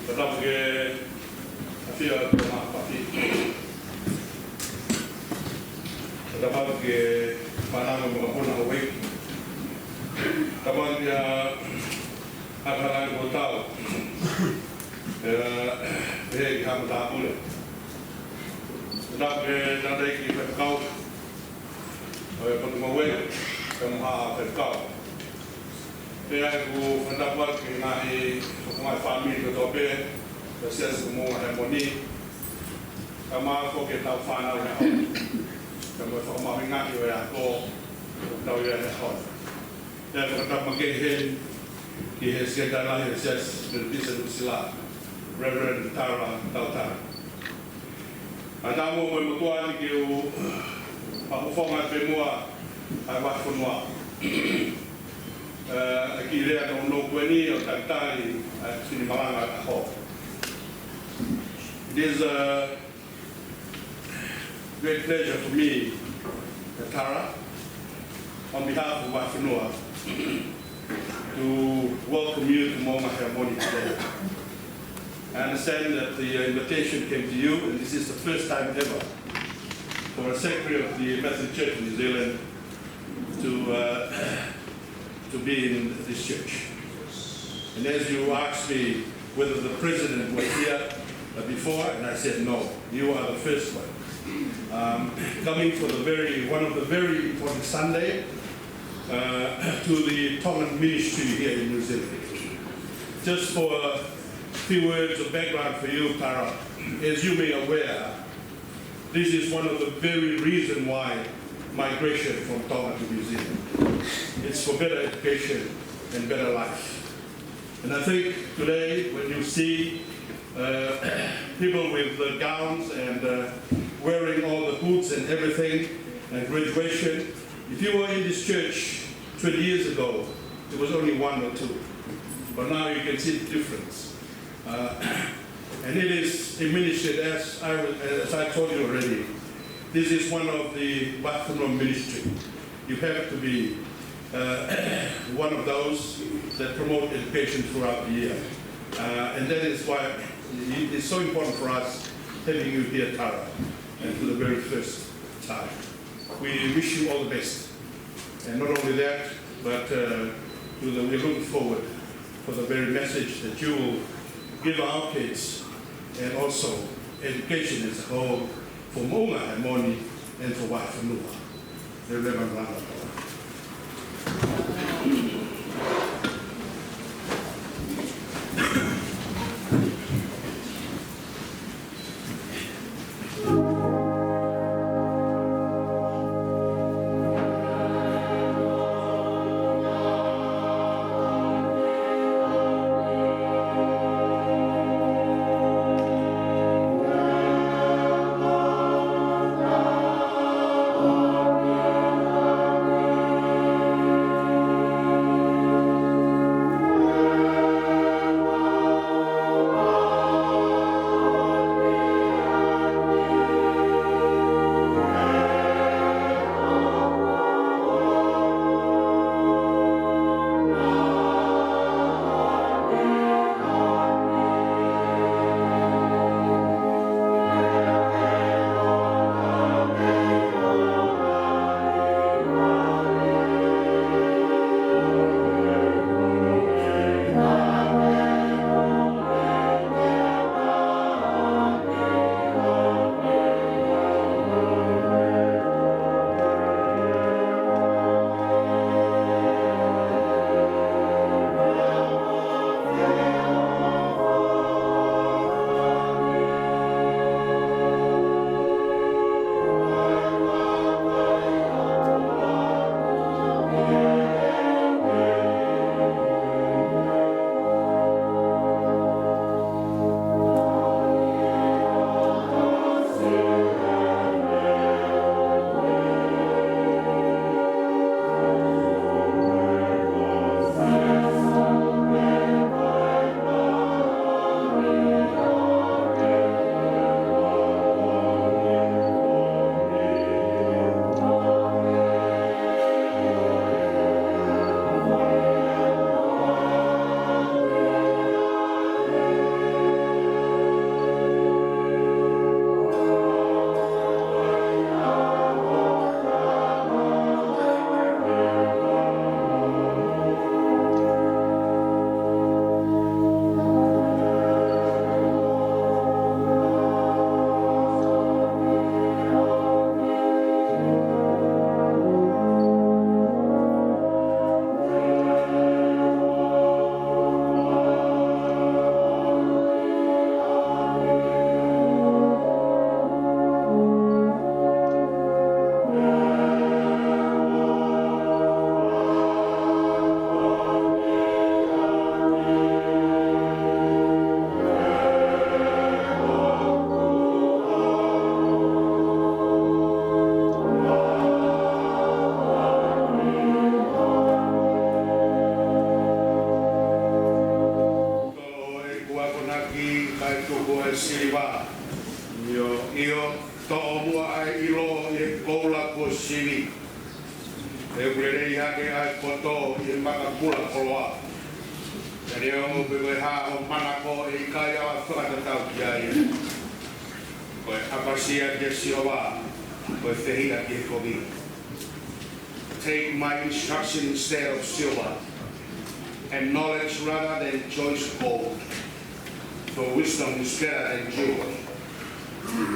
Tetapi ke afia toma pati. Tetapi ke panang mengapuna awake. Tetapi dia akan aku tahu. Hei kamu tak boleh. Tetapi nanti kita kau. Pertemuan awake kamu harus kau. Kaya aku mendapat mengenai hubungan famili ketope, proses semua HEAMONI, kama aku kita fana oleh aku, kama sama mengaji oleh aku, tahu ya aku. Dan kita mengenai SKELITALI Siasi Metotisi Tonga Reverend Tautari. Anda mau memutuan kiu pakufongan semua, awak semua. Aqui no Nogueni, o Tautari, sini Malanga ako. It is a great pleasure for me, Tara, on behalf of Wafanua, to welcome you to MOUNGA HEAMONI today. I understand that the invitation came to you, and this is the first time ever for a secretary of the Methodist Church in New Zealand to be in this church. And as you asked me whether the president was here before, and I said no, you are the first one. Coming for one of the very important Sunday to the Tongan ministry here in New Zealand. Just for a few words of background for you, Tara, as you may be aware, this is one of the very reasons why migration from Tonga to New Zealand. It's for better education and better life. And I think today when you see people with gowns and wearing all the boots and everything and graduation, if you were in this church 20 years ago, there was only one or two. But now you can see the difference. And it is diminished as I told you already. This is one of the Wafanua ministry. You have to be one of those that promote education throughout the year. And that is why it's so important for us having you here, Tara, and for the very first time. We wish you all the best. And not only that, but we're looking forward for the very message that you will give our kids, and also education as a whole, for MOUNGA HEAMONI and for Wafanua. Reverend Langa. E kurere hake ai koto I makapula koloa. E reo bewe ha o manako e kai awa whakatatau ki ai. Koe apasia ke siowa, koe whehia ke kovi. Take my instruction instead of silver, and knowledge rather than choice gold. For wisdom is better than jewels,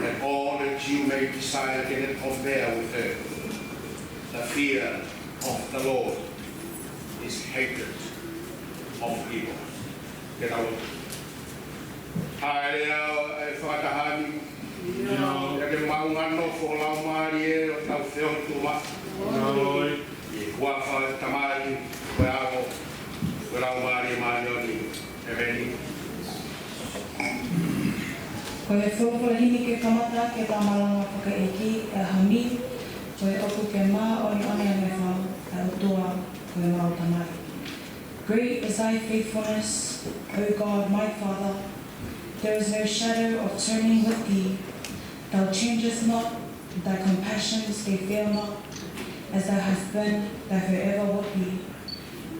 and all that you may desire cannot compare with her. The fear of the Lord is hatred of evil. Get out. Hai whakatahani. Ia ke MOUNGA no wholau maari e o tau whio tuma. I kua whai tamari, koe ako, koe lau maari maari oni, e veni. Koe whakahini ke kamata ke tamalanga whakaeki e hami, koe oku ke mā oni one ane whau, e utua koe mau tamari. Great is thy faithfulness, O God, my Father. There is no shadow of turning with thee. Thou changest not, thy compassions they fail not. As thou hast been, thou forever wilt be.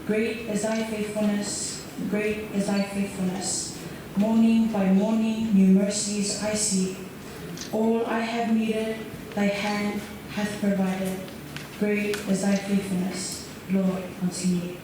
Great is thy faithfulness, great is thy faithfulness. Morning by morning new mercies I see. All I have needed, thy hand hath provided. Great is thy faithfulness, Lord, unto me.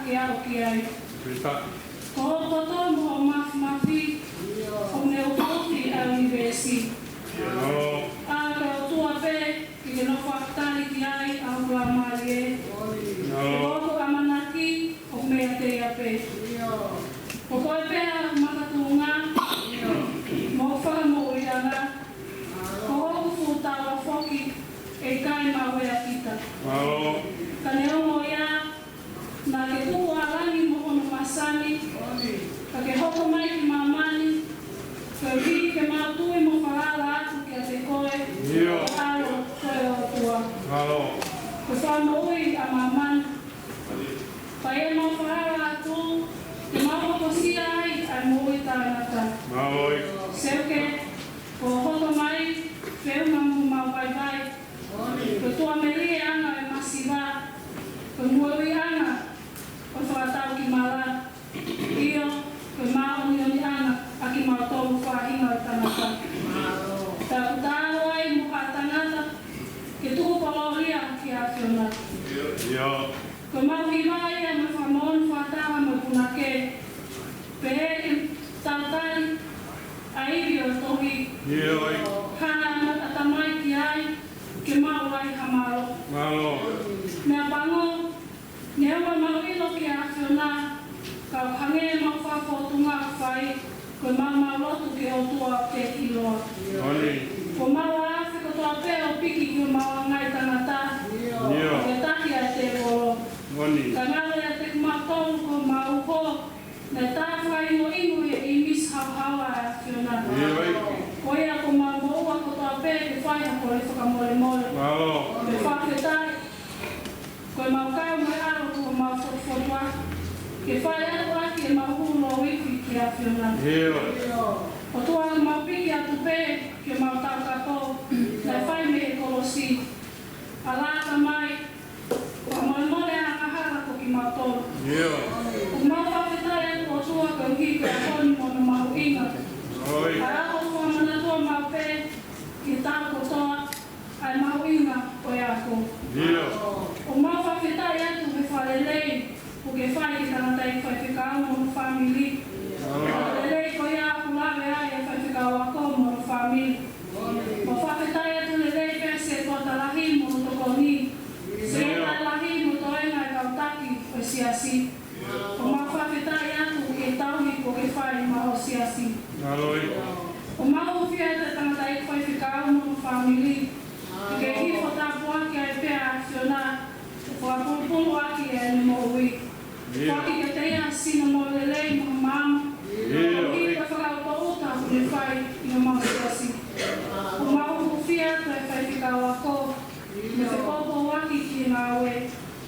ke ao ki ai. Ko koto mo mafi o me o koti a universi. A ka o tua pe ki ke no whakatari ki ai a ula mali e. Ke oko amanaki o me a te a pe. Ko koe pēa makatunga mo whakamu i ana. Ko hoku futawa whoki e kai mawe a kita. Ka ne ongo ia na ke tuku alangi mo ono masani. Ka ke hoko mai ki mamani. Ka hiki ke mātui mo whakala atu ki a te koe. Ka alo koe o tua. Ko whama ui a mamani. Pa e mo whakala atu. Ke mau ko sia ai ai mo ui tānata. Seuke ko hoko mai. Wheu mamu mau vai vai. Ko tua merie anga e masiva. Ko muawi anga o whakatau ki mala. Io ko mau ni oni anga a ki mau tolu whahinga o tanaka. Tau tāro ai mo ka tanata ke tuku poloria ki a whiona. Ko mau hiwai a me whamon whatawa me punake. Pehe ki tautari a iwi o tohi. Kana atamai ki ai ke mau ai hamaro. Mea pango, ne awa mau ilo ki a whiona, ka hange mau whafotunga whai, koe mau lotu ke o tua ke iloa. Ko mau a whiko toa pē o piki ki o mau ngai tangata, ke taki a te rolo. Ka ngale a te kumatou ko mau ko, ne tāwhai no ingu he i mis hauhawa a whiona. Ko ea ko mau moua ko toa pē ke whai hako le whakamole mole. Me whawhetai. Koe mau kau mai aro ko mau whotwha. Ke whai atu aki e mau hulo wiki ki a whiona. O tua mau piki atu pē ke mau tau kapo. Nei whai me e kolosi. A lāta mai. Ko mole mole a kahara ko ki mau tolu. Ko mau whawhetai atu o tua ka uhi ke a honi mo na mau inga. A rako tua mana tua mau pē ki tau kotoa. Ai mau inga o e ako. O mau whawhetai atu me whalelei, o ke whai ki tangata i whaiwhikau mo no whamili. Whalelei ko ia aku lawe ai e whaiwhikau ako mo no whamili. O whawhetai atu lelei pese ko talahi mo no tokoni. Se talahi mo toenga e kautaki o siasi. O mau whawhetai atu e tauhi ko ke whai ma o siasi. O mau whia te tangata i whaiwhikau mo no whamili. Ke hifo tapu aki ai pēa a whiona, ko a pulpulu aki e ni mo ui. Whaki ke te ia sino mo lelei mo mama, o hika whakaupa uta ku ne whai i no mau siasi. O mau whia tu e whai whikau ako, me te popo waki ki ngā ue.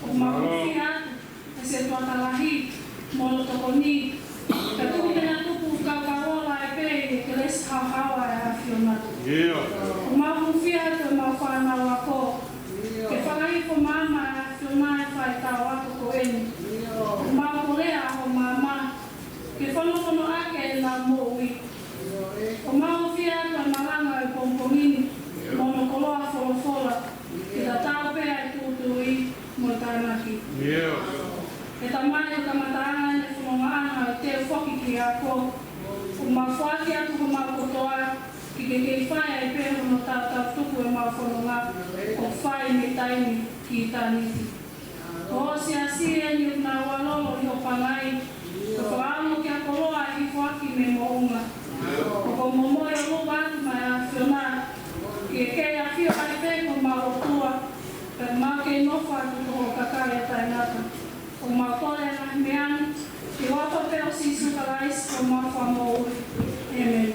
O mau whia tu e se tuata lahi, mo lo tokoni. Ka tuku tena tupu kaukarola e pē e ke les hauhawa e a whiona. O mau whia tu e mau whanau ako. Ke whakahiko mama e a whiona e whai tau ako ko eni. O mau kolea ho mama. Ke whanokono ake e nā mo ui. O mau whia tu e maranga e pompongini. Mono koloa wholofola. Ke ta tau pēa e tūtui mo tānaki. E ta mai o kamataanga e whanongaanga e te whoki ki ako. O mau whaki atu ko mau kotoa. Ki ke kei whai e pēho no tātau tuku e mau whanonga. O whai me taini ki tāniti. O siasi e ni nā walolo i o pangai. Ko whaamo ki a koroa i whaki me mounga. O ko momoe o lupa atu mai a whiona. Ki e kei a whio ai pē ko mau o tua. Ka mau kei nofa atu ko o kakai e tainata. O mau kore na meani. Ki wapa peo sisu kalais o mau whamo ui. Amen.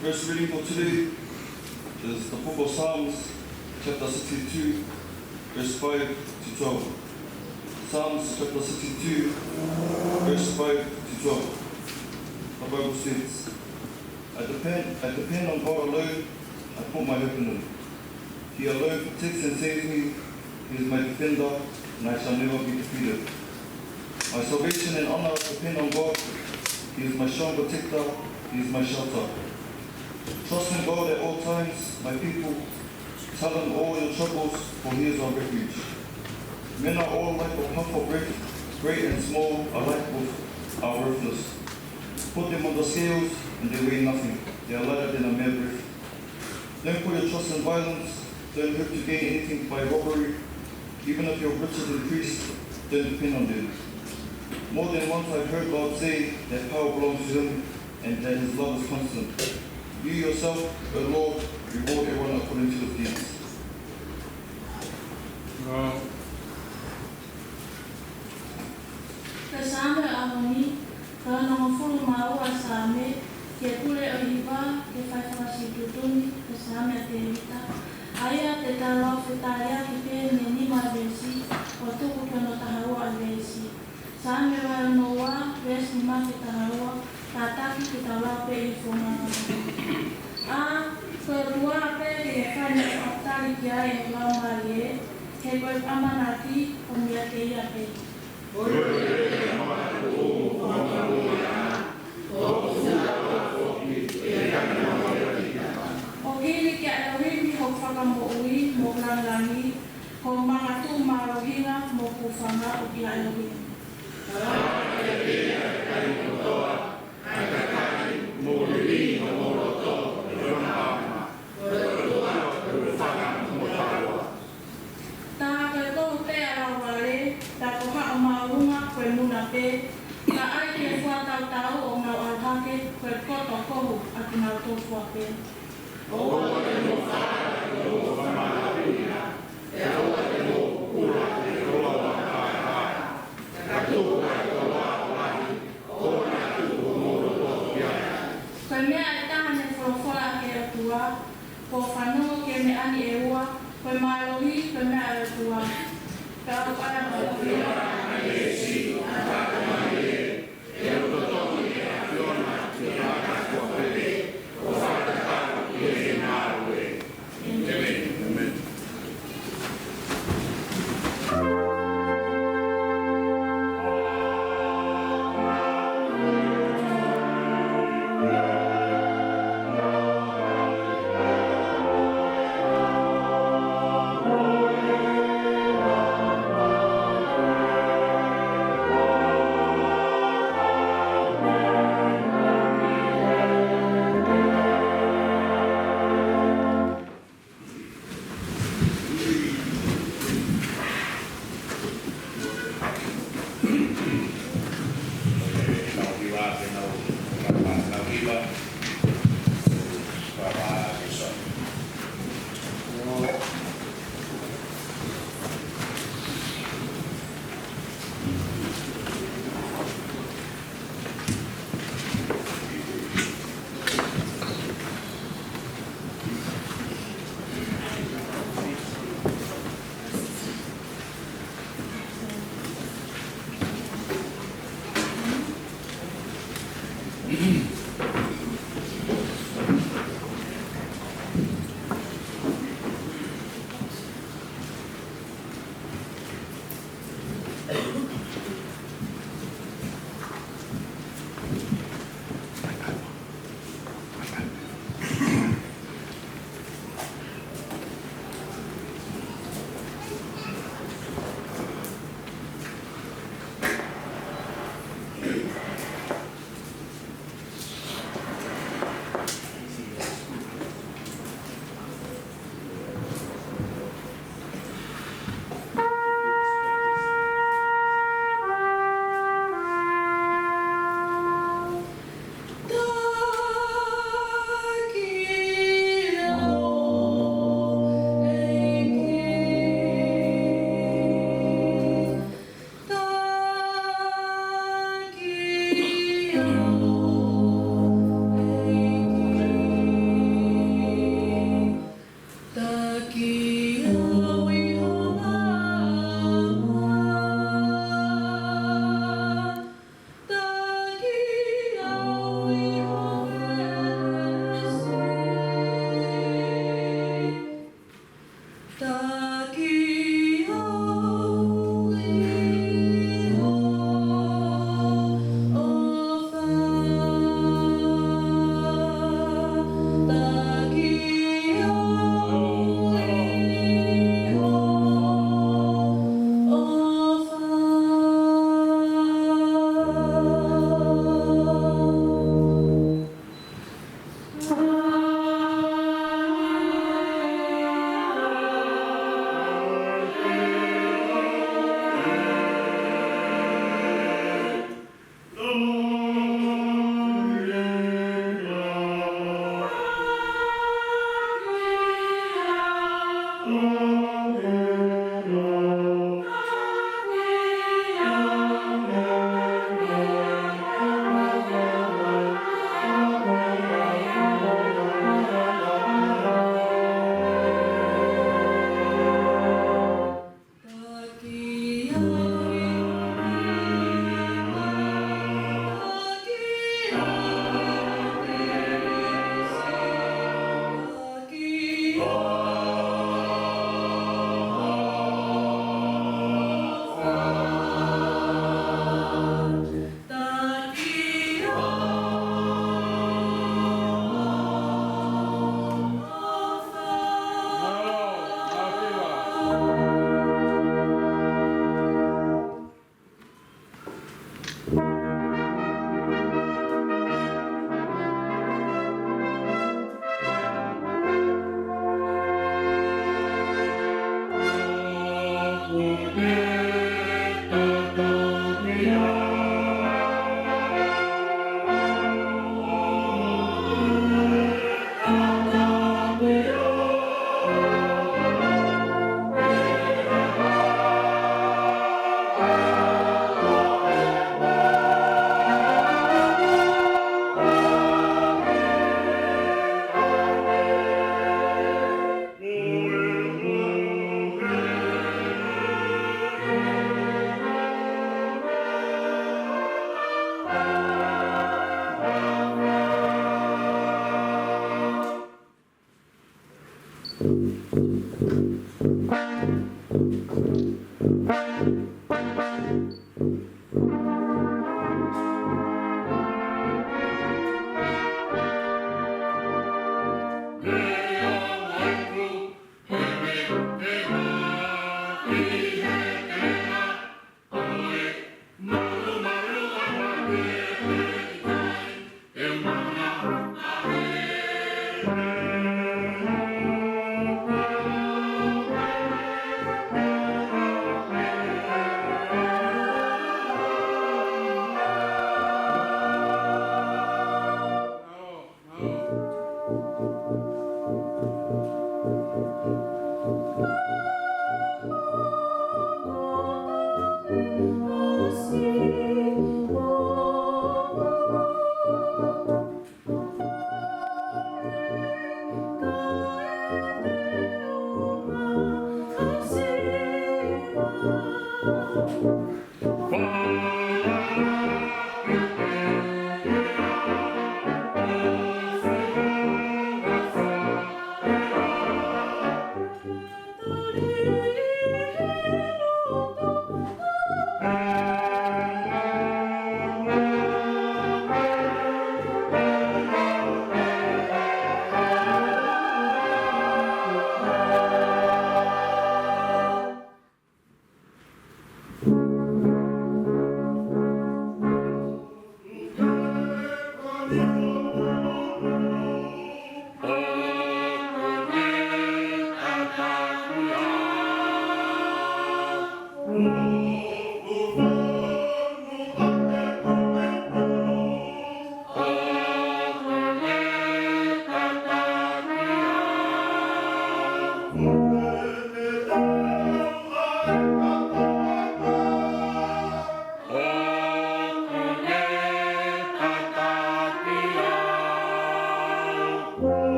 First reading for today is the book of Psalms, chapter 62, verse 5 to 12. Psalms chapter 62, verse 5 to 12. The Bible states, I depend on God alone, I put my hope in Him. He alone protects and saves me, He is my defender, and I shall never be defeated. My salvation and honor depend on God, He is my strong protector, He is my shelter. Trust in God at all times, my people. Tell Him all your troubles, for He is our refuge. Men are all like a puff of breath, great and small, alike are worthless. Put them on the scales, and they weigh nothing. They are lighter than a mere breath. Don't put your trust in violence. Don't hope to gain anything by robbery. Even if your riches increase, don't depend on them. More than once I've heard God say that power belongs to Him, and that His love is constant. You yourself, O Lord, reward everyone according to His deeds. Kasame amoni, kana mafulu maua same, ke kule ohiba, ke faifasi tutuni, kasame aterita. Aya te talo fetaya kipe neni mabesi, otuku keno tahawa abesi. Same wa noa, besi ma fetahawa, tataki kitala pe ifona. Kedua pe Fefine Tautari kia yang lama ye, kekoi amanati pembiake ya pe. Ogili kia lawimi hofaka moui, moglanglangi, komangatu marohina, mokufanga ukia lawimi. Na ai ke fua tau o ngau alhake koe koto kohu atu ngau tō fua pe. O te mo whara, o whamahapina, e aua te mo kura te roa wa kāra. Ka tuka ka wā lahi, o nā tuku moro tō kia. Koe mea e tahane whorowhora ke atua, ko whanua ke me ani e ua, koe mārohi, koe mea e atua. Ka au ara mo kia, e si, a whakamani e.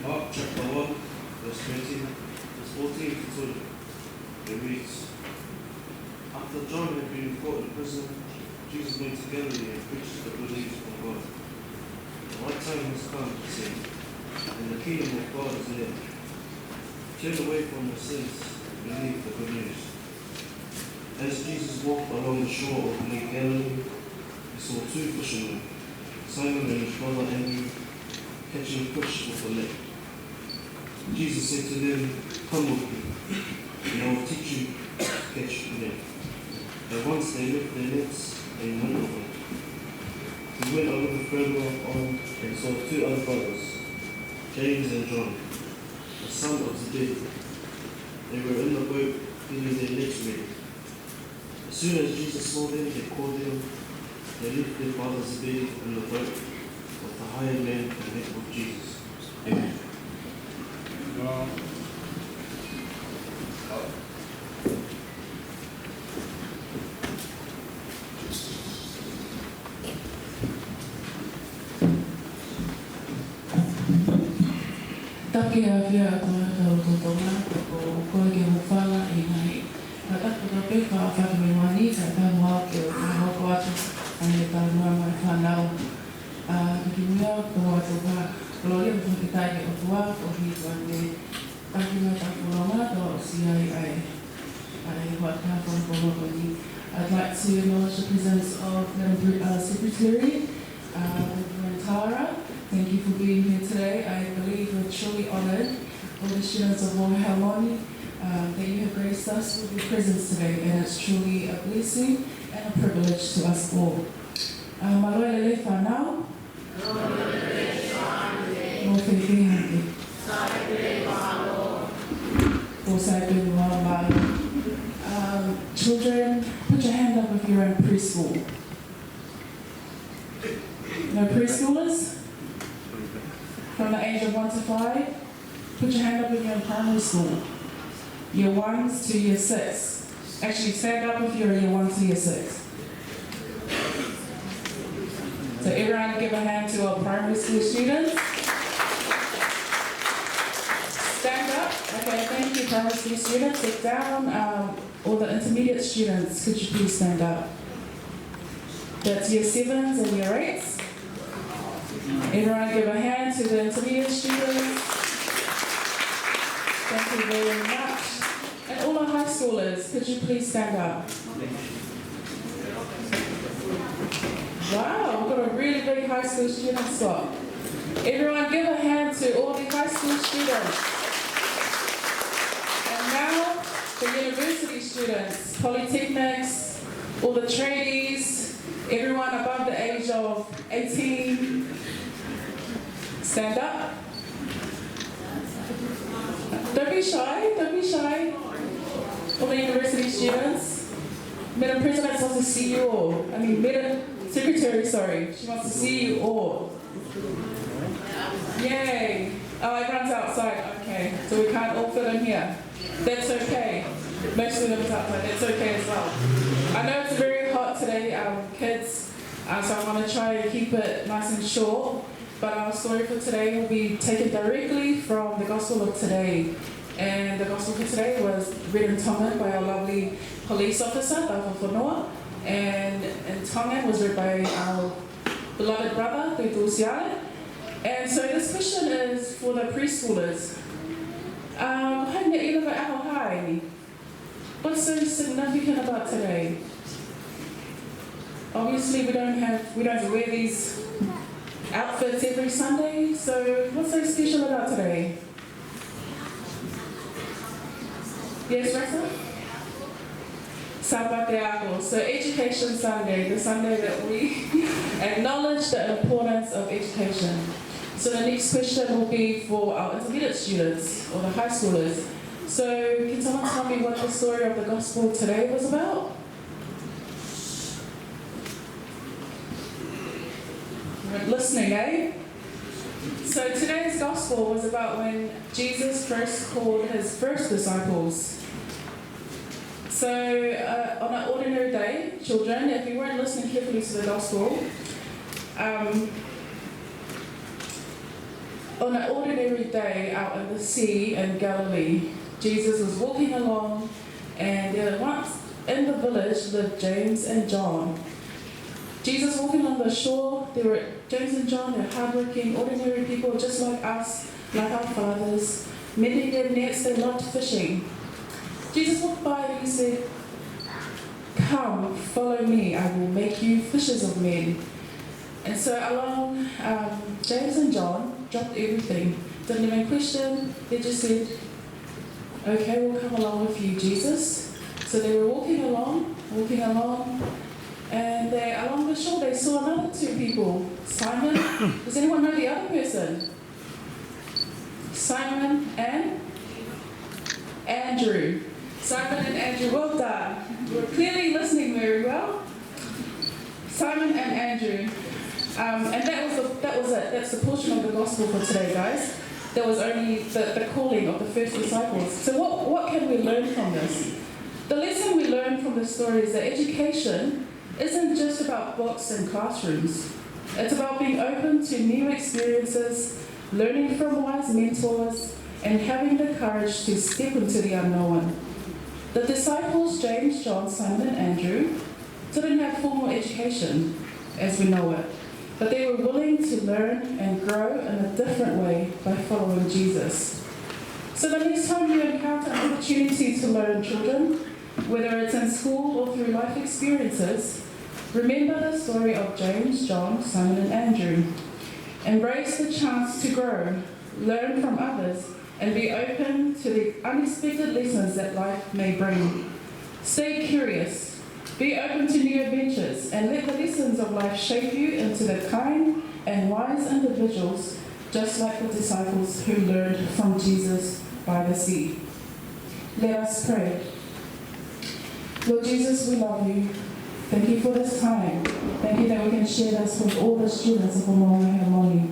Mark chapter 1, verse 20, verse 14 to 20. It reads, After John had been brought in prison, Jesus went to Galilee and preached the good news from God. The right time has come, he said, and the kingdom of God is near. Turn away from your sins and believe the good news. As Jesus walked along the shore of Lake Galilee, he saw two fishermen, Simon and his brother Andrew, catching fish with a net. Jesus said to them, Come with me, and I will teach you to catch men. At once they left their nets and went with him. He went a little further on and saw two other brothers, James and John, the son of Zebedee. They were in the boat getting their nets ready. As soon as Jesus saw them, he called them. They left their father Zebedee in the boat with the hired man and met with Jesus. Amen. Taki a whia a toa tonga, o koe ke hufala I ngai. Ka taku ka pe ka whakawewani, ka tāmua ke o ka hoko atu, ane ka mua mai whanau. Ki mua ko atu ka lole o whakitai ke o tua, o hi wane taki mai takulonga, o siai ai waka whakakolokoni. I'd like to acknowledge the presence of Madam Secretary, Tara. Thank you for being here today. I believe we're truly honored, all the students of HEAMONI, that you have graced us with your presence today, and it's truly a blessing and a privilege to us all. Maloelele whanau. Mo Fefine Kosipeli. Children, put your hand up if you're in preschool. No preschoolers? From the age of 1 to 5, put your hand up if you're in primary school. Year 1 to year 6. Actually, stand up if you're year 1 to year 6. So everyone give a hand to our primary school students. Stand up. Okay, thank you, primary school students. Sit down. All the intermediate students, could you please stand up? That's year 7s and year 8s. Everyone give a hand to the intermediate students. Thank you very much. And all our high schoolers, could you please stand up? Wow, we've got a really big high school student spot. Everyone give a hand to all the high school students. And now the university students, polytechnics, all the tradies, everyone above the age of 18. Stand up. Don't be shy, don't be shy. All the university students. Madam President wants to see you all. Madam Secretary, sorry. She wants to see you all. Yay. Oh, everyone's outside. Okay. So we can't all fit in here. That's okay. Most of them is outside. That's okay as well. I know it's very hot today, kids. So I'm going to try and keep it nice and short. But our story for today will be taken directly from the Gospel of today. And the Gospel for today was read in Tongan by our lovely police officer, Taufa Whanua. And in Tongan was read by our beloved brother, Siasi. And so this question is for the preschoolers. What's so significant about today? Obviously we don't have to wear these outfits every Sunday, so what's so special about today? Yes, Ressa? Sapate. So Education Sunday, the Sunday that we acknowledge the importance of education. So the next question will be for our intermediate students or the high schoolers. So can someone tell me what the story of the Gospel today was about? Listening, eh? So today's Gospel was about when Jesus first called his first disciples. So on an ordinary day, children, if you weren't listening carefully to the Gospel, on an ordinary day out in the sea in Galilee, Jesus was walking along, and there once in the village lived James and John. Jesus walking along the shore, there were James and John, they're hardworking, ordinary people just like us, like our fathers. Mending their nets, they loved fishing. Jesus walked by and he said, "Come, follow me, I will make you fishers of men." And so along, James and John dropped everything. Didn't even question, they just said, "Okay, we'll come along with you, Jesus." So they were walking along, and along the shore they saw another two people. Simon, does anyone know the other person? Simon and Andrew. Simon and Andrew, well done. You were clearly listening very well. Simon and Andrew. And that was it. That's the portion of the Gospel for today, guys. That was only the calling of the first disciples. So what can we learn from this? The lesson we learn from this story is that education isn't just about books and classrooms. It's about being open to new experiences, learning from wise mentors, and having the courage to step into the unknown. The disciples, James, John, Simon, and Andrew, didn't have formal education as we know it, but they were willing to learn and grow in a different way by following Jesus. So the next time you encounter an opportunity to learn, children, whether it's in school or through life experiences, remember the story of James, John, Simon, and Andrew. Embrace the chance to grow, learn from others, and be open to the unexpected lessons that life may bring. Stay curious, be open to new adventures, and let the lessons of life shape you into the kind and wise individuals, just like the disciples who learned from Jesus by the sea. Let us pray. Lord Jesus, we love you. Thank you for this time. Thank you that we can share this with all the students of MOUNGA HEAMONI.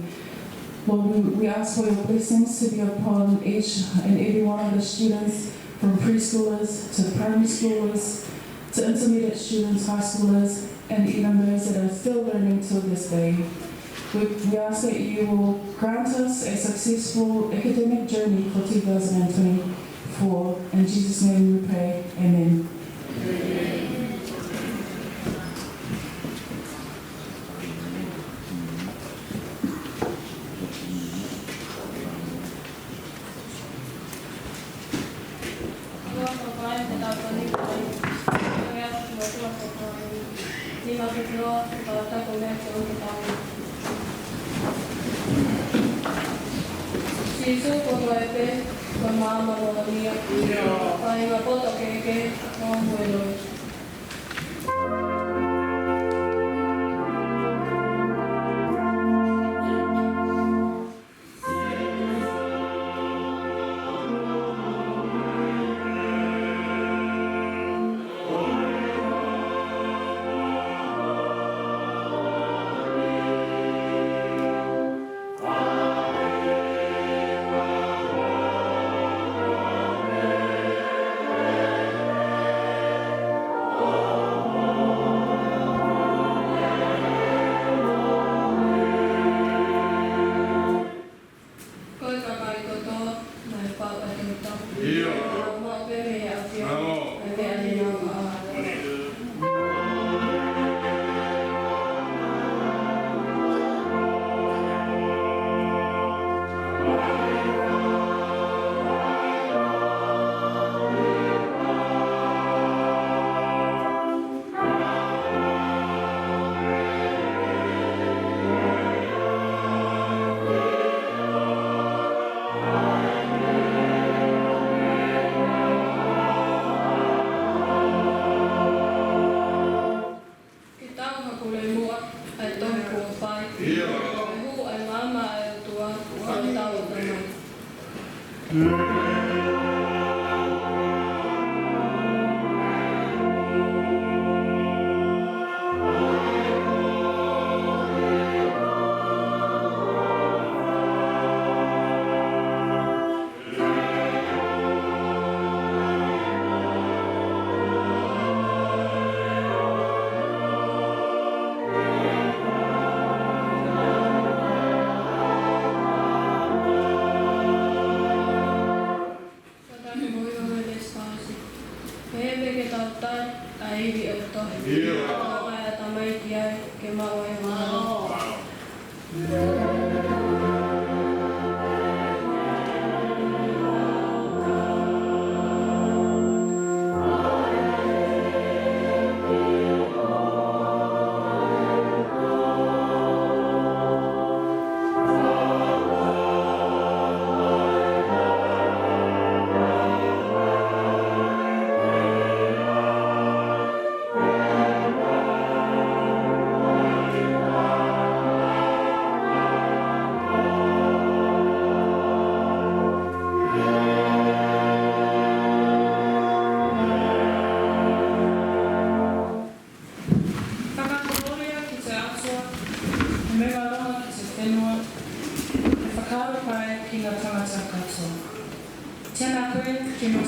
Lord, we ask for your blessings to be upon each and every one of the students, from preschoolers to primary schoolers, to intermediate students, high schoolers, and even those that are still learning till this day. We ask that you will grant us a successful academic journey for 2024. In Jesus' name we pray. Amen. Terima kasih. Isu koto epe, ka mama loa mia. Pai ngā poto keke, o mueloi.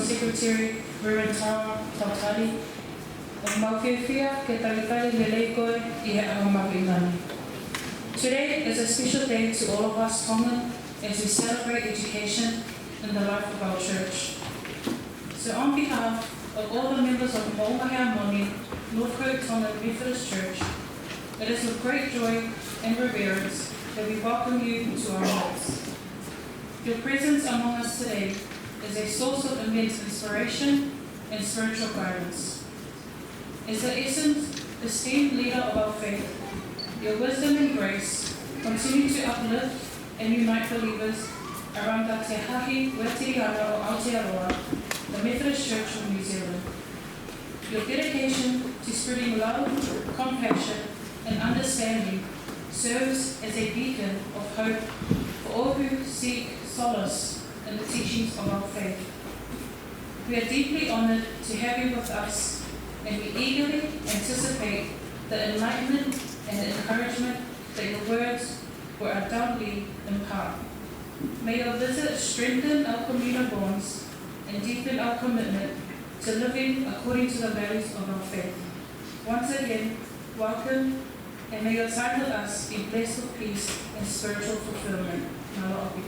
Secretary, Reverend Tautari, of Mawhewhia, ke Tautari Leleikoe, I he Ahomawinani. Today is a special day to all of us Tongan as we celebrate education in the life of our church. So on behalf of all the members of MOUNGA HEAMONI, NORTHCOTE Tonga Methodist Church, it is with great joy and reverence that we welcome you to our midst. Your presence among us today is a source of immense inspiration and spiritual guidance. As the esteemed leader of our faith, your wisdom and grace continue to uplift and unite believers around the Te Hahi Wetiriana o Aotearoa, the Methodist Church of New Zealand. Your dedication to spreading love, compassion, and understanding serves as a beacon of hope for all who seek solace in the teachings of our faith. We are deeply honoured to have you with us, and we eagerly anticipate the enlightenment and the encouragement that your words will undoubtedly impart. May your visit strengthen our communal bonds and deepen our commitment to living according to the values of our faith. Once again, welcome, and may your time with us be blessed with peace and spiritual fulfillment. Ngalo Obi.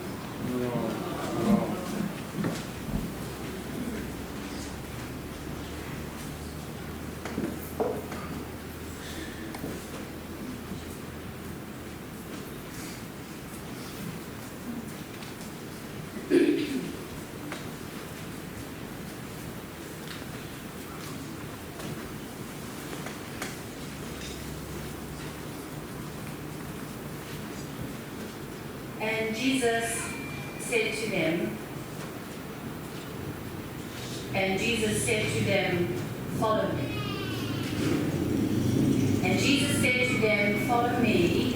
And Jesus said to them, and Jesus said to them, follow me. And Jesus said to them, follow me,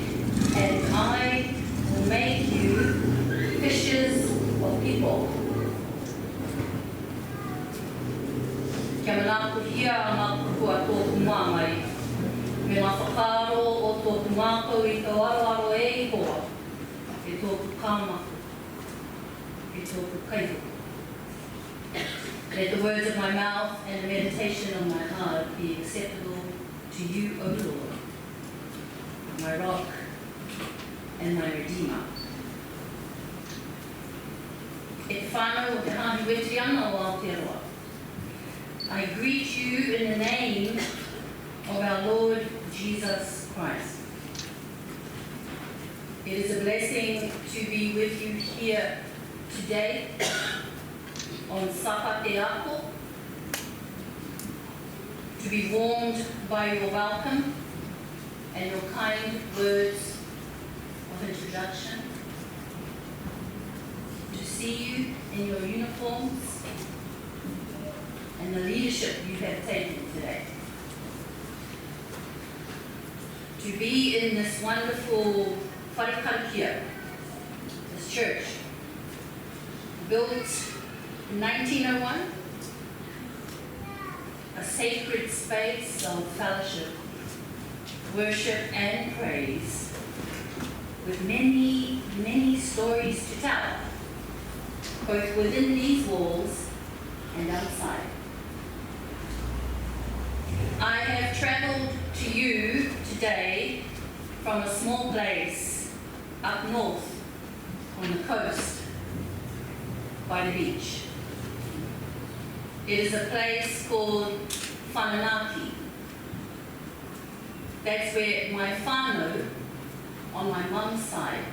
and I will make you fishers of people. Kia manaku hia a makukua tōku māmai, me ngā whakaro o tōku mākau I tō aroaro e hoa, e tōku kāmaku, e tōku kaihu. Let the words of my mouth and the meditation of my heart be acceptable to you, O Lord, my rock and my redeemer. E whānau o te hāhi weti ana o Aotearoa. I greet you in the name of our Lord Jesus Christ. It is a blessing to be with you here today on Sapate, to be warmed by your welcome and your kind words of introduction, to see you in your uniforms and the leadership you have taken today. To be in this wonderful wharekarakia, this church, built in 1901, a sacred space of fellowship, worship and praise, with many, many stories to tell, both within these walls and outside. I have traveled to you today from a small place up north on the coast by the beach. It is a place called Whananaki. That's where my whānau on my mum's side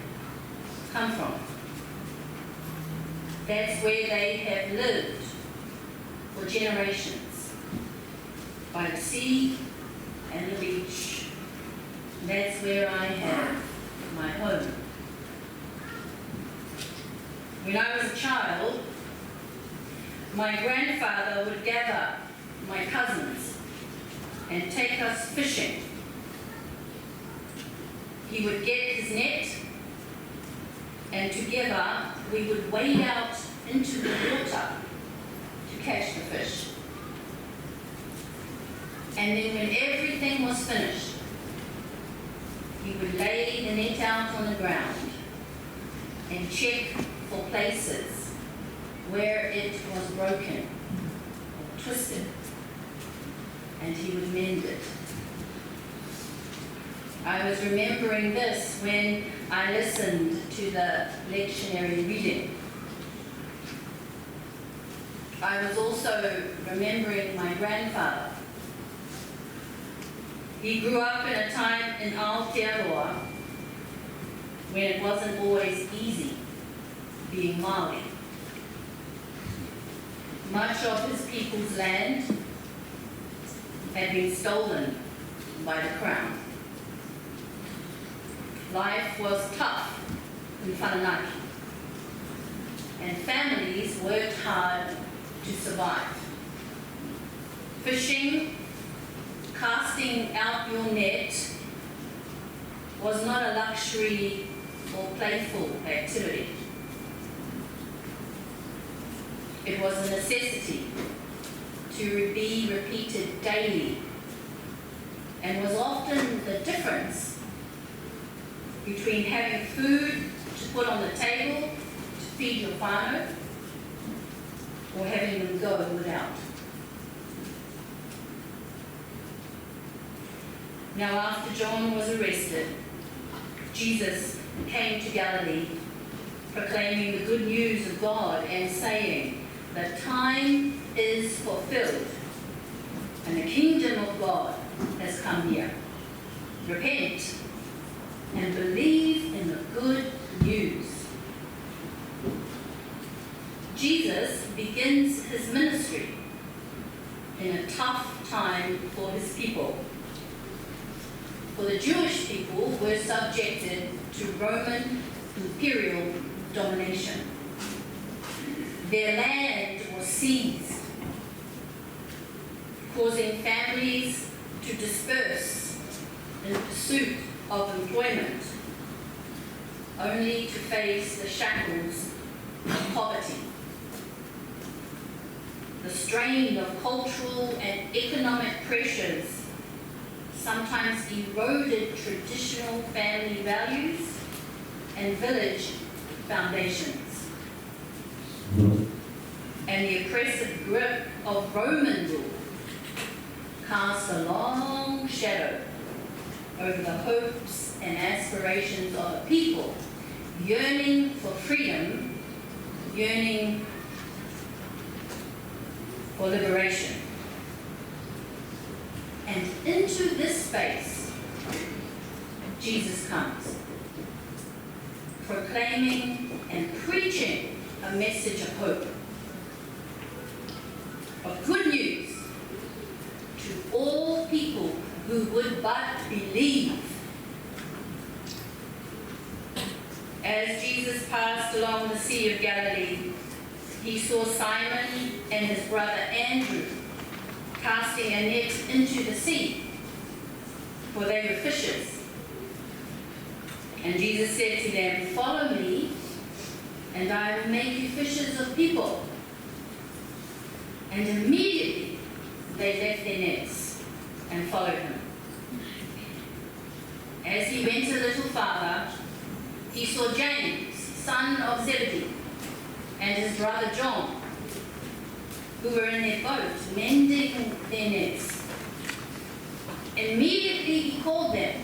come from. That's where they have lived for generations, by the sea and the beach. That's where I have my home. When I was a child, my grandfather would gather my cousins and take us fishing. He would get his net, and together we would wade out into the water to catch the fish. And then when everything was finished, he would lay the net out on the ground and check for places where it was broken or twisted, and he would mend it. I was remembering this when I listened to the lectionary reading. I was also remembering my grandfather. He grew up in a time in Aotearoa when it wasn't always easy being Māori. Much of his people's land had been stolen by the Crown. Life was tough in Whananaki, and families worked hard to survive. Fishing, casting out your net, was not a luxury or playful activity. It was a necessity to be repeated daily, and was often the difference between having food to put on the table to feed your whānau, or having them go without. Now, after John was arrested, Jesus came to Galilee, proclaiming the good news of God and saying, "The time is fulfilled, and the kingdom of God has come near. Repent and believe in the good news." Jesus begins his ministry in a tough time for his people. For the Jewish people were subjected to Roman imperial domination. their land was seized, causing families to disperse in pursuit of employment, only to face the shackles of poverty. The strain of cultural and economic pressures sometimes eroded traditional family values and village foundations. And the oppressive grip of Roman rule cast a long shadow over the hopes and aspirations of a people yearning for freedom, yearning for liberation. And into this space, Jesus comes, proclaiming and preaching a message of hope, of good news to all people who would but believe. As Jesus passed along the Sea of Galilee, he saw Simon and his brother Andrew casting a net into the sea, for they were fishers. And Jesus said to them, "Follow me, and I will make you fishers of people." And immediately they left their nets and followed him. As he went a little farther, he saw James, son of Zebedee, and his brother John, who were in their boat, mending their nets. Immediately he called them,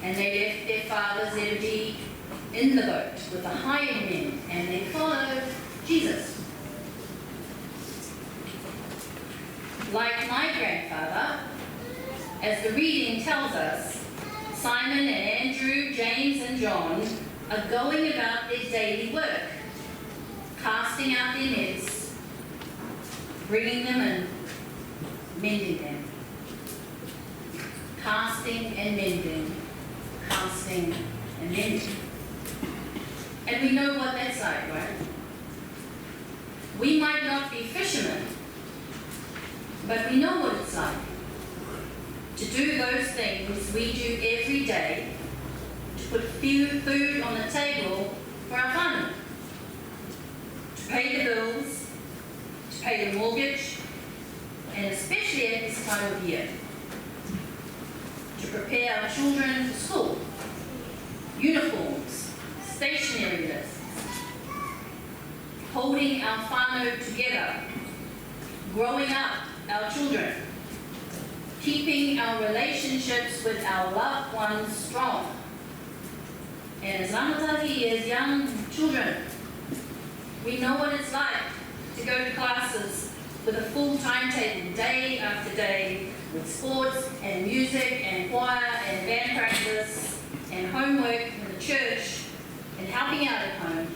and they left their father Zebedee in the boat with the hired men, and they followed Jesus. Like my grandfather, as the reading tells us, Simon and Andrew, James and John are going about their daily work, casting out their nets, bringing them in, mending them. Casting and mending, casting and mending. And we know what that's like, right? We might not be fishermen, but we know what it's like to do those things we do every day to put food on the table for our family, to pay the bills, to pay the mortgage, and especially at this time of year, to prepare our children for school, uniforms, stationery lists, holding our whānau together, growing up our children, keeping our relationships with our loved ones strong. And as Ramataki, as young children, we know what it's like to go to classes with a full timetable day after day, with sports and music and choir and band practice and homework in the church and helping out at home.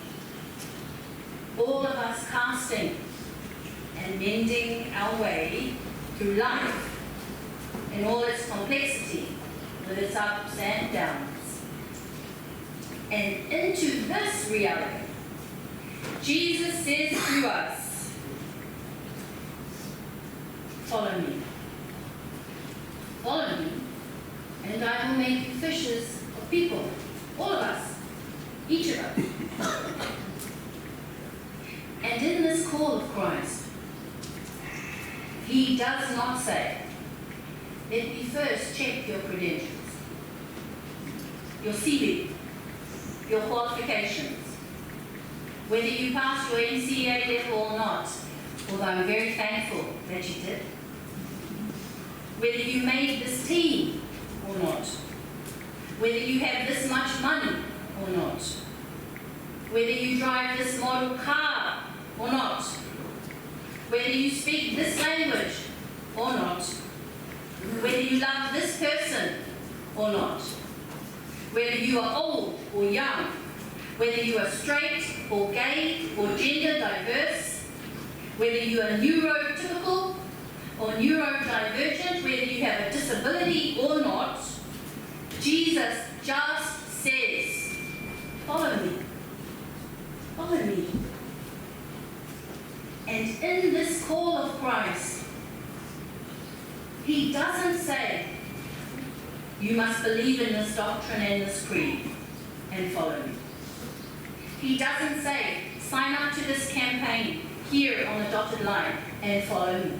All of us casting and mending our way through life in all its complexity, with its ups and downs. And into this reality, Jesus says to us, "Follow me. Follow me, and I will make you fishers of people." All of us, each of us. And in this call of Christ, he does not say, "Let me first check your credentials, your CV, your qualifications, whether you passed your MCA level or not," although I'm very thankful that you did, "whether you made this team or not, whether you have this much money or not, whether you drive this model car or not, whether you speak this language or not, whether you love this person or not, whether you are old or young, whether you are straight or gay or gender diverse, whether you are neurotypical or neurodivergent, whether you have a disability or not." Jesus just says, "Follow me. Follow me. in this call of Christ, he doesn't say, you must believe in this doctrine and this creed and follow me. He doesn't say, sign up to this campaign here on the dotted line and follow me.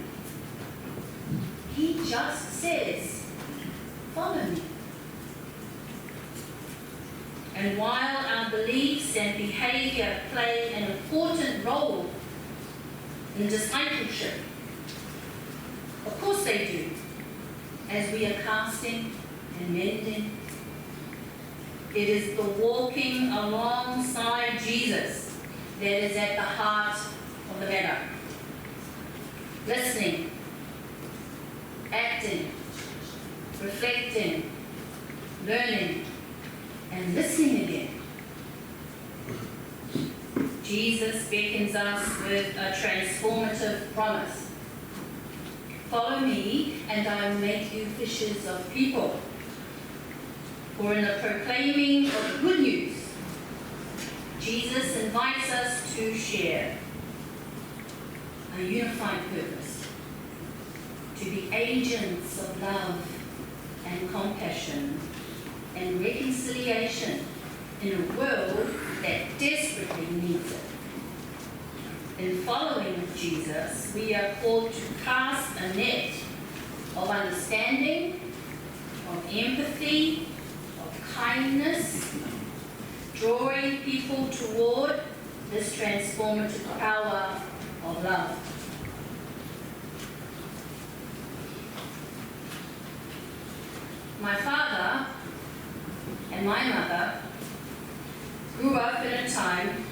He just says, follow me. And while our beliefs and behavior play an important role in discipleship, of course they do, as we are casting and mending, it is the walking alongside Jesus that is at the heart of the matter. Listening, acting, reflecting, learning, and listening again. Jesus beckons us with a transformative promise. Follow me, and I will make you fishers of people. For in the proclaiming of the good news, Jesus invites us to share a unified purpose, to be agents of love and compassion and reconciliation in a world that desperately needs it. In following Jesus, we are called to cast a net of understanding, of empathy, of kindness, drawing people toward this transformative power of love. My father and my mother grew up in a time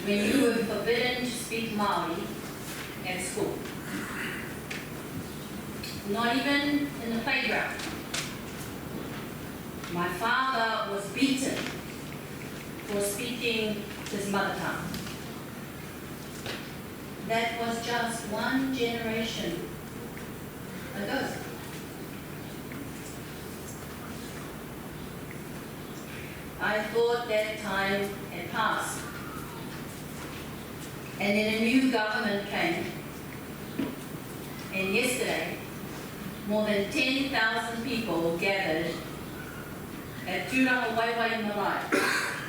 when you were forbidden to speak Maori at school. Not even in the playground. My father was beaten for speaking his mother tongue. That was just one generation ago. I thought that time had passed. And then a new government came. And yesterday, more than 10,000 people gathered at Tūranga Waiwai Marae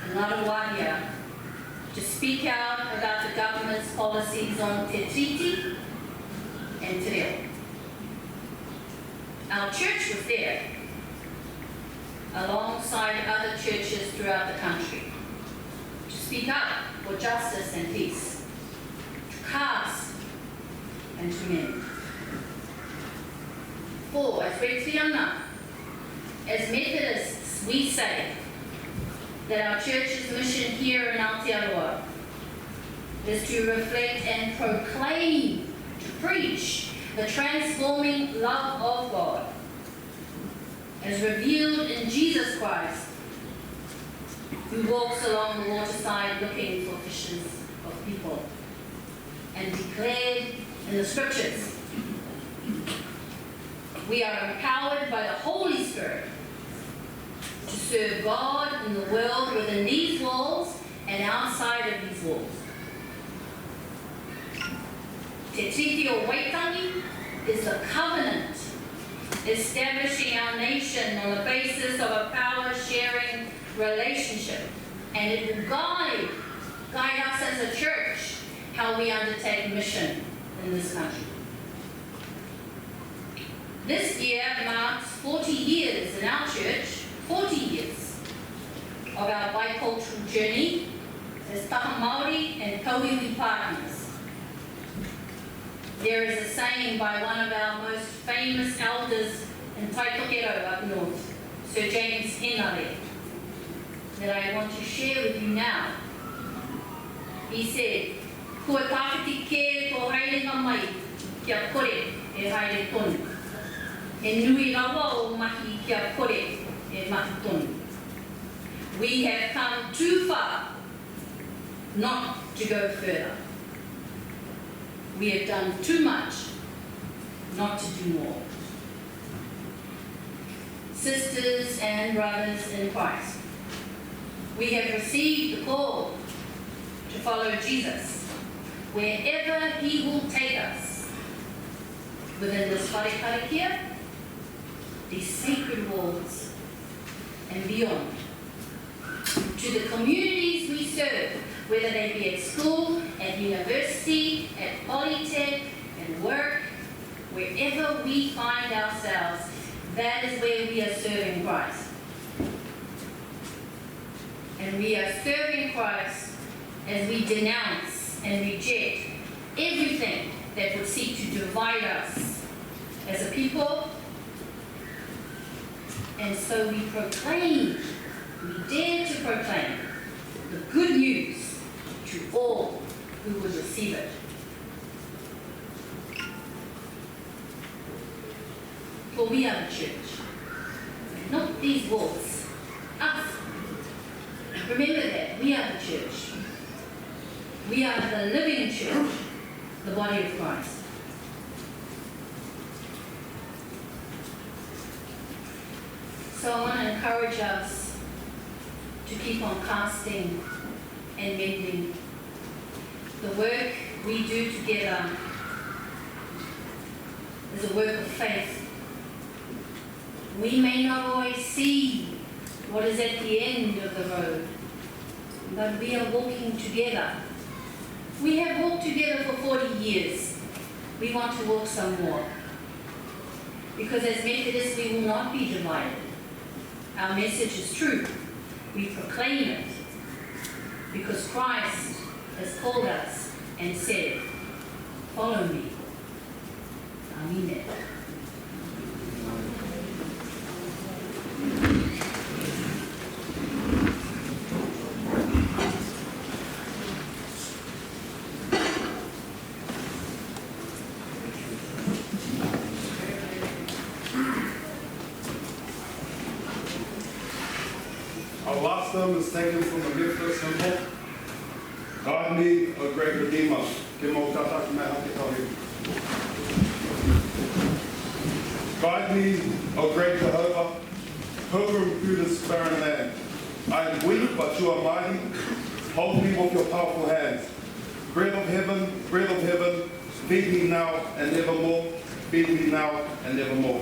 in Ngaruawahia to speak out about the government's policies on te tiriti and te reo. Our church was there, alongside other churches throughout the country, to speak up for justice and peace, to cast and to mend. For, as Retiana, as Methodists, we say that our church's mission here in Aotearoa is to reflect and proclaim, to preach the transforming love of God as revealed in Jesus Christ, who walks along the waterside looking for fishers of people, and declared in the scriptures. We are empowered by the Holy Spirit to serve God in the world within these walls and outside of these walls. Te tiriti o Waitangi is the covenant establishing our nation on the basis of a power-sharing relationship, and it will guide us as a church how we undertake mission in this country. This year marks 40 years in our church, 40 years of our bicultural journey as Taka Māori and Kauiwi partners. There is a saying by one of our most famous elders in Taitokero up north, Sir James Henare, that I want to share with you now. He said, "Kua tāwhiti kē tō haerenga mai, kia kore e haere tonu. E nui rawa o mahi kia kore e mahi tonu." We have come too far not to go further. We have done too much not to do more. Sisters and brothers in Christ, we have received the call to follow Jesus, wherever He will take us, within this wharekarakia, these sacred walls, and beyond, to the communities we serve, whether they be at school, at university, at polytech, and work, wherever we find ourselves, that is where we are serving Christ. And we are serving Christ as we denounce and reject everything that would seek to divide us as a people. And so we proclaim, we dare to proclaim the good news to all who will receive it. For we are the church, not these walls, us. Remember that, we are the church. We are the living church, the body of Christ. So I want to encourage us to keep on casting and mending. The work we do together is a work of faith. We may not always see what is at the end of the road, but we are walking together. We have walked together for 40 years. We want to walk some more. Because as Methodists, we will not be divided. Our message is true. We proclaim it because Christ has called us and said, follow me. I mean it. Our last term is taken from the Methodist hymn. Guide me, O great Redeemer. Ke mau tata ki mea hake tauri. Guide me, O great Jehovah, pilgrim through this barren land. I am weak, but you are mighty. Hold me with your powerful hands. Bread of heaven, feed me now and nevermore. Feed me now and nevermore.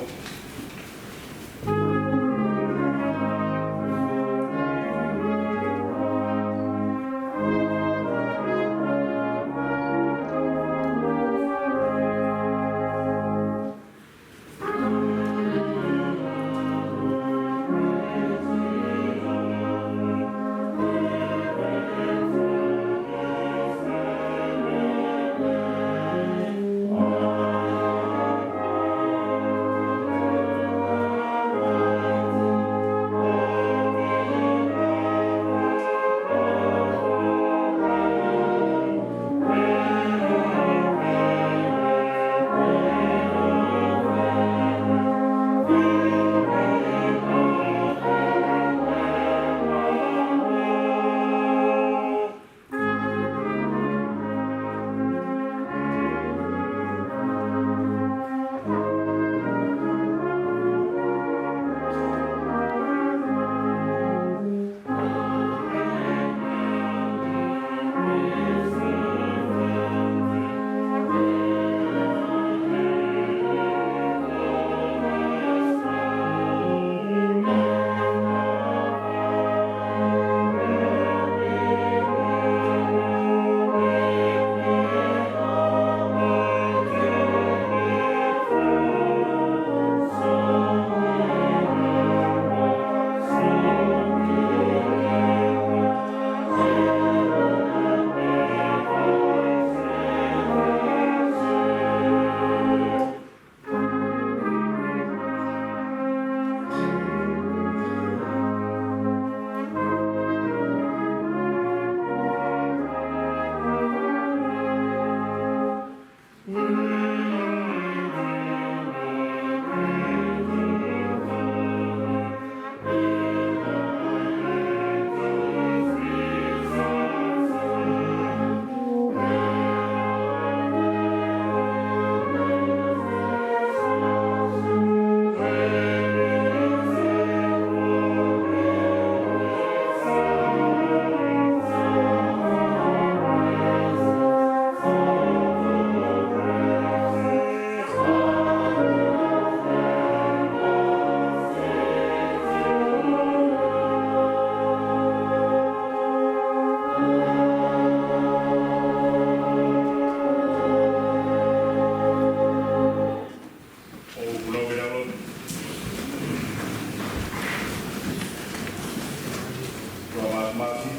Mafi.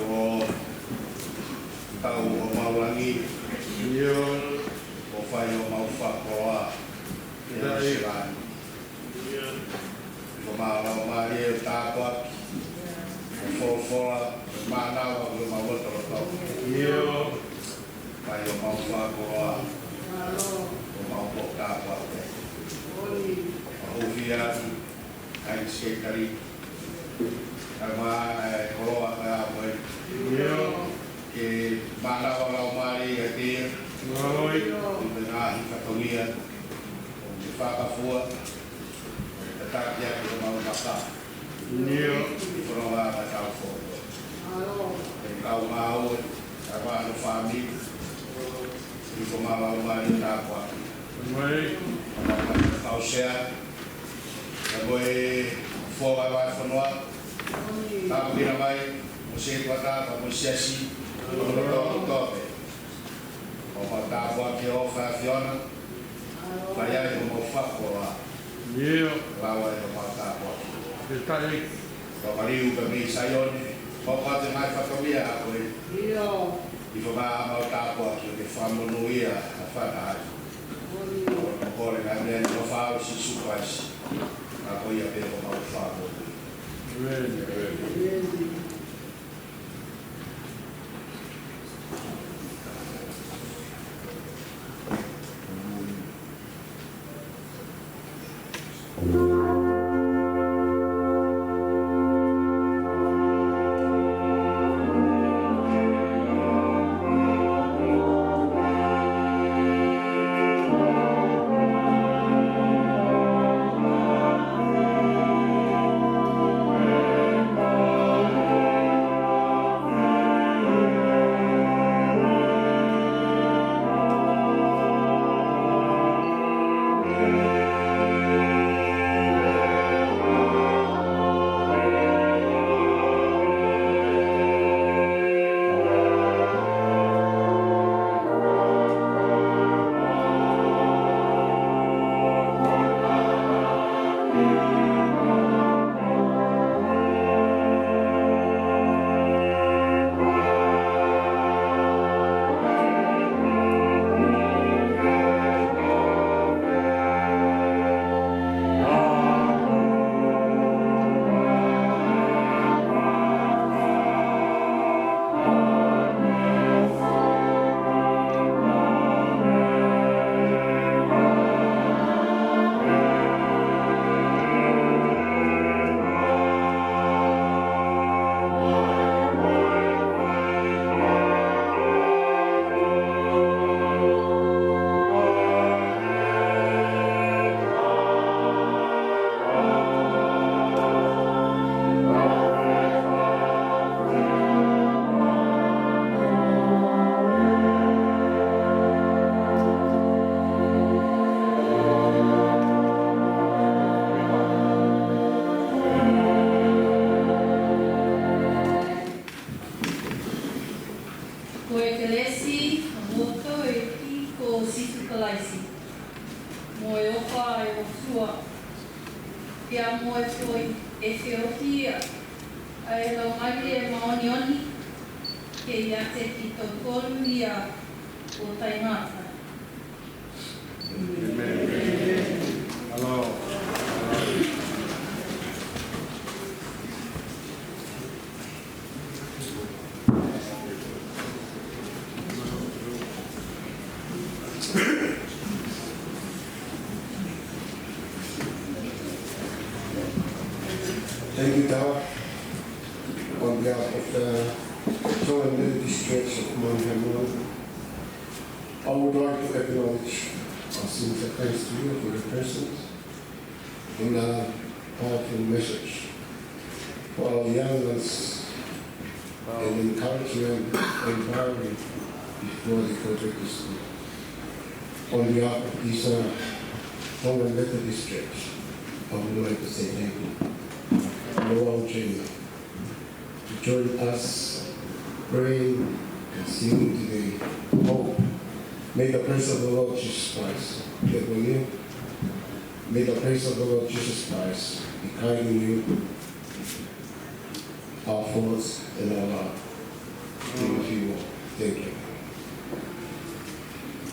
O tau o Maulangi. O whai o Mauwhakoa. Silani. O Malau Mahi o Tātua. O Whora. Manawa o Mawata o Tau. Whai o Mauwhakoa. O Maupo Tātua. O Fiatu. Ai SKELITALI. Ai mai koroa ka mai. Ke manawa lau mari ka tia. Ke ngahi katongia. Ke whakafua. Ke takia ke mau maka. Ke whanonga ka tau whoto. Ke kau mau. Ka wāno whāmi. Ke whamau mari tāpua. Kau sea. Koe fua vai whanua, tāpu kina mai, mo se tuata, mo siasi, mo tope. O ma tāpua ki o whawhiona, whai ai o mo whakoa. Lawa e o ma tāpua. Ka mariu ka mi saione, o kate mai whakamia a koe. I whamaa mau tāpua ki o ke whamonuia a whanahai. O kore ngai mea ni o whao si supaisi. Ako ia pe o mau whāko. Thank you, Tawa. On behalf of the Tonga District of MOUNGA, I would like to acknowledge our sincere thanks to you for your presence and a powerful message for our young ones and encouragement and empowering before they go to school. On behalf of this Tonga Metotisi Church, I would like to say thank you. Noah Jr. to join us praying and singing today. Hope. May the praise of the Lord Jesus Christ be upon you. May the praise of the Lord Jesus Christ be guiding you our thoughts and our love. If you will. Thank you.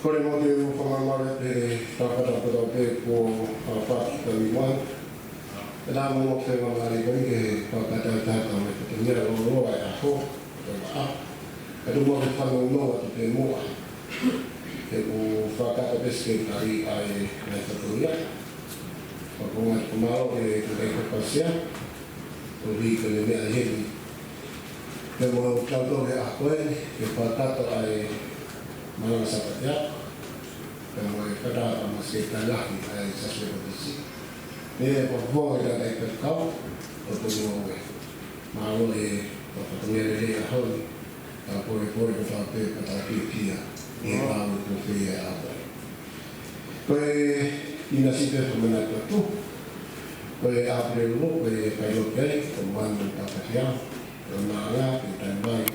Kore mo te whakamara te tāpatapata te ko Pākitani One. E nā mo te wangari koni ke whakatau tātau me te nera o roa e aho, te wa a. E tu mo te whanau noa te moa. Te ko whakata SKELITALI ai nei tatuia. Whakonga te kumaro e te rei whakasia. O rika ne mea heri. Te mo tautore a koe, ke whakata ai mana Sapate. Te mo e whakata ma SKELITALI ai Siasi Metotisi. Ne po po e dai pe kau o te mo e. Ma o e o te ngere le a hau. Ta po e po e ta pe ta pia. E a o te fe a ta. Koe ina sipe fomena tu. Koe a pre lo koe pai lo pe ko manu ta pa ya. O na ya ke ta mai